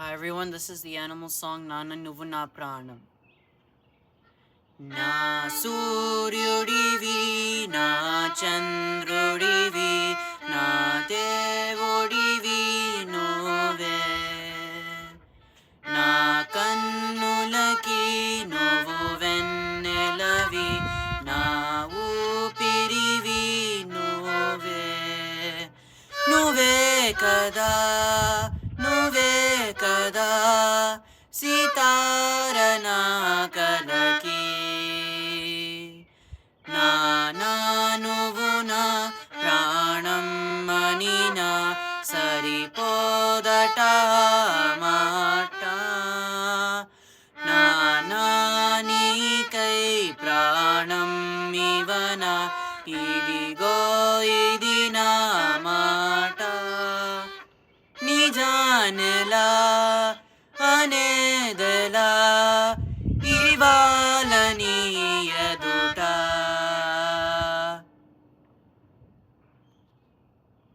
Hi everyone, this is the animal song Nana Nuvu Na Pranam. నా సూర్యుడివి నా చంద్రుడివి నా దేవుడివి నువ్వే నా కన్నులకి నువ్వు వెన్నెలవి నా ఊపిరివి నువ్వే నువ్వే కదా నువ్వే కదా సితారన కలకి నా నువ్వు నా ప్రాణం మనినా సరిపోదట మాట నా నీకై ప్రాణం ఇవన ఇదిగో ఇది నా మాట నిజానెలా అనేదే